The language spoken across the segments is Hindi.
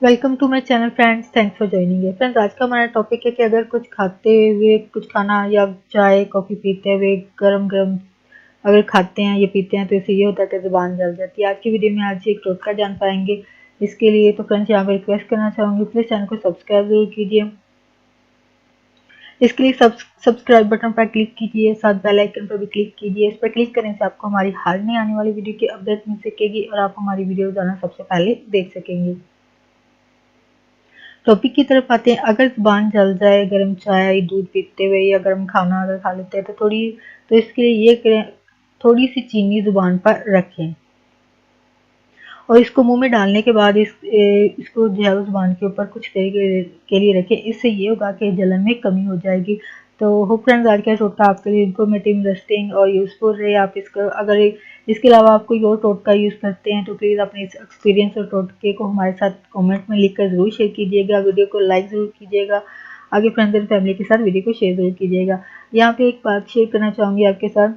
Welcome to my channel friends, thanks for joining है। फ्रेंड्स, आज का हमारा टॉपिक है कि अगर कुछ खाते हुए, कुछ खाना या चाय कॉफ़ी पीते हुए गरम गरम अगर खाते हैं या पीते हैं तो इससे ये होता है कि ज़ुबान जल जाती है। आज की वीडियो में आज एक टोटका जान पाएंगे। इसके लिए तो फ्रेंड्स यहाँ पर रिक्वेस्ट करना चाहूँगी, प्लीज़ चैनल को सब्सक्राइब जरूर कीजिए। इसके लिए सब्सक्राइब बटन पर क्लिक कीजिए, साथ बेल आइकन पर भी क्लिक कीजिए। इस पर क्लिक करने से आपको हमारी हर नई आने वाली वीडियो की अपडेट मिल सकेगी और आप हमारी वीडियो रोजाना सबसे पहले देख सकेंगे। टॉपिक की तरफ आते हैं। अगर ज़ुबान जल जाए गर्म चाय दूध पीते हुए या गर्म खाना अगर खा लेते हैं तो इसके लिए ये करें, थोड़ी सी चीनी ज़ुबान पर रखें और इसको मुंह में डालने के बाद इसको जो है ज़ुबान के ऊपर कुछ देर के लिए रखें। इससे ये होगा कि जलन में कमी हो जाएगी। तो होप फ्रेंड्स, आज का टोटका आपके लिए इन्फॉर्मेटिव, इंटरेस्टिंग और यूजफुल रहे। आप इसका अगर इसके अलावा आप कोई और टोटका यूज़ करते हैं तो प्लीज़ अपने इस एक्सपीरियंस और टोटके को हमारे साथ कमेंट में लिखकर ज़रूर शेयर कीजिएगा। वीडियो को लाइक ज़रूर कीजिएगा। आगे फ्रेंड्स एंड फैमिली के साथ वीडियो को शेयर ज़रूर कीजिएगा। यहाँ पे एक बात शेयर करना चाहूँगी आपके साथ।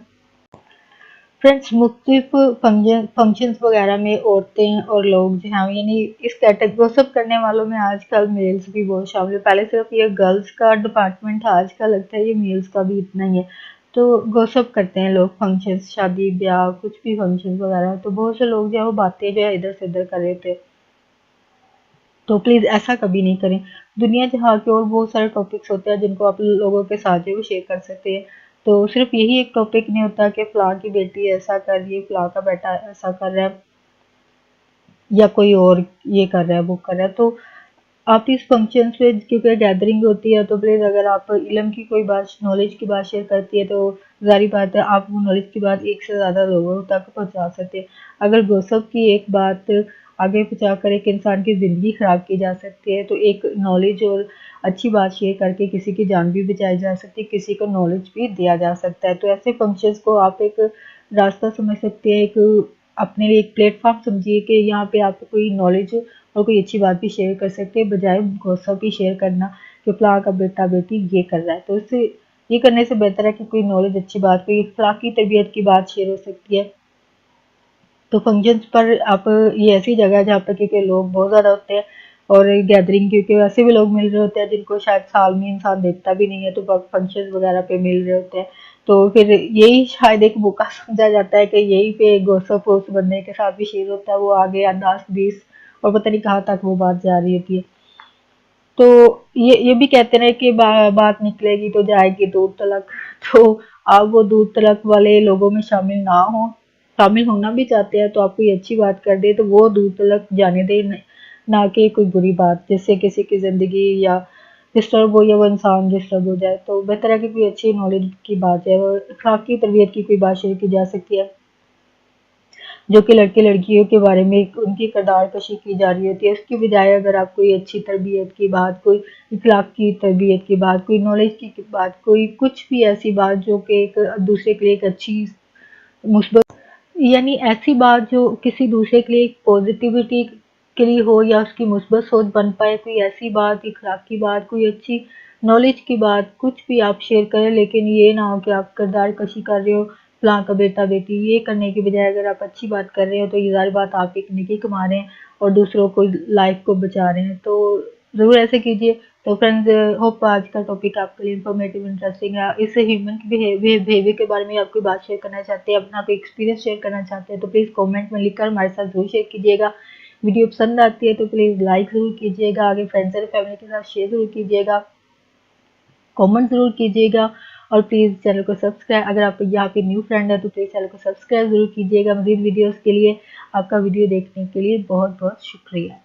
फ्रेंड्स, मुख्तलिफ फंक्शंस वगैरह में औरतें और लोग जो हैं यानी इस कैटेगरी गॉसिप करने वालों में आजकल मेल्स भी बहुत शामिल है। पहले सिर्फ ये गर्ल्स का डिपार्टमेंट था, आजकल लगता है ये मेल्स का भी इतना ही है। तो गॉसिप करते हैं लोग, फंक्शंस, शादी ब्याह, कुछ भी फंक्शंस वगैरह। तो बहुत से लोग जो है वो बातें जो है इधर से उधर कर रहे थे। तो प्लीज़ ऐसा कभी नहीं करें। दुनिया जहाँ के और बहुत सारे टॉपिक्स होते हैं जिनको आप लोगों के साथ जो शेयर कर सकते हैं। तो सिर्फ यही एक टॉपिक नहीं होता कि फ़लाँ की बेटी ऐसा कर रही है, फ़लाँ का बेटा ऐसा कर रहा है या कोई और ये कर रहा है, वो कर रहा है। तो आप इस फंक्शंस पे क्योंकि गैदरिंग होती है तो प्लीज़ अगर आप इल्म की कोई बात, नॉलेज की बात शेयर करती है तो ज़ाहिर बात है आप वो नॉलेज की बात एक से ज़्यादा लोगों तक पहुंचा सकते हैं। अगर गॉसिप की एक बात आगे पहुंचाकर एक इंसान की ज़िंदगी ख़राब की जा सकती है तो एक नॉलेज और अच्छी बात शेयर करके किसी की जान भी बचाई जा सकती है, किसी को नॉलेज भी दिया जा सकता है। तो ऐसे फंक्शंस को आप एक रास्ता समझ सकते हैं, एक अपने लिए एक प्लेटफॉर्म समझिए कि यहाँ पे आप कोई नॉलेज और कोई अच्छी बात भी शेयर कर सकते हैं, बजाय गॉसिप भी शेयर करना कि फ़लाँ का बेटा बेटी ये कर रहा है। तो इससे ये करने से बेहतर है कि कोई नॉलेज, अच्छी बात, कोई अखलाकी तरबियत की बात शेयर हो सकती है। तो फंक्शंस पर आप, ये ऐसी जगह है जहाँ पर क्योंकि लोग बहुत ज़्यादा होते हैं और गैदरिंग क्योंकि वैसे भी लोग मिल रहे होते हैं जिनको शायद साल में इंसान देखता भी नहीं है, तो फंक्शंस वगैरह पे मिल रहे होते हैं। तो फिर यही शायद एक मौका समझा जाता है कि यहीं पे गॉसिप उस बंदे के साथ भी शेयर होता है, वो आगे 10-20 और पता नहीं कहाँ तक वो बात जा रही होती है। तो ये भी कहते हैं कि बात निकलेगी तो जाएगी दूर तलक। तो आप वो दूर तलक वाले लोगों में शामिल ना हो। शामिल होना भी चाहते हैं तो आप कोई अच्छी बात कर दे तो वो दूर तलक जाने दे, ना कि कोई बुरी बात जिससे किसी की ज़िंदगी या डिस्टर्ब हो या वो इंसान डिस्टर्ब हो जाए। तो बेहतर है कि कोई अच्छी नॉलेज की बात है, वो अखलाकी तरबियत की कोई बात शेयर की जा सकती है, जो कि लड़के लड़कियों के बारे में उनकी किरदार कशी की जा रही होती है। उसकी बजाय अगर आप कोई अच्छी तरबियत की बात, कोई इखलाक की तरबियत की बात, कोई नॉलेज की बात, कोई कुछ भी ऐसी बात जो कि एक दूसरे के लिए एक अच्छी मुस्बत, यानी ऐसी बात जो किसी दूसरे के लिए एक पॉजिटिविटी के लिए हो या उसकी मुस्बत सोच बन पाए, कोई ऐसी बात, इखलाक की बात, कोई अच्छी नॉलेज की बात, कुछ भी आप शेयर करें। लेकिन ये ना हो कि आप किरदार कशी कर रहे हो, फलां का बेटा बेटी, ये करने की बजाय अगर आप अच्छी बात कर रहे हो तो ये ज़ाहिर बात आप एक नेकी कमा रहे हैं और दूसरों को लाइफ को बचा रहे हैं। तो ज़रूर ऐसे कीजिए। तो फ्रेंड्स, होप आज का टॉपिक आपके लिए इन्फॉर्मेटिव, इंटरेस्टिंग है। इस ह्यूमन बिहेवियर के बारे में आप कोई बात शेयर करना चाहते हैं, अपना कोई एक्सपीरियंस शेयर करना चाहते हैं तो प्लीज़ कमेंट में लिखकर हमारे साथ जरूर शेयर कीजिएगा। वीडियो पसंद आती है तो प्लीज़ लाइक ज़रूर कीजिएगा, आगे फ्रेंड्स एंड फैमिली के साथ शेयर ज़रूर कीजिएगा, कमेंट ज़रूर कीजिएगा और प्लीज़ चैनल को सब्सक्राइब, अगर आप यहाँ पे न्यू फ्रेंड है तो प्लीज़ चैनल को सब्सक्राइब ज़रूर कीजिएगा। मज़ीद वीडियोज़ के लिए आपका वीडियो देखने के लिए बहुत बहुत शुक्रिया।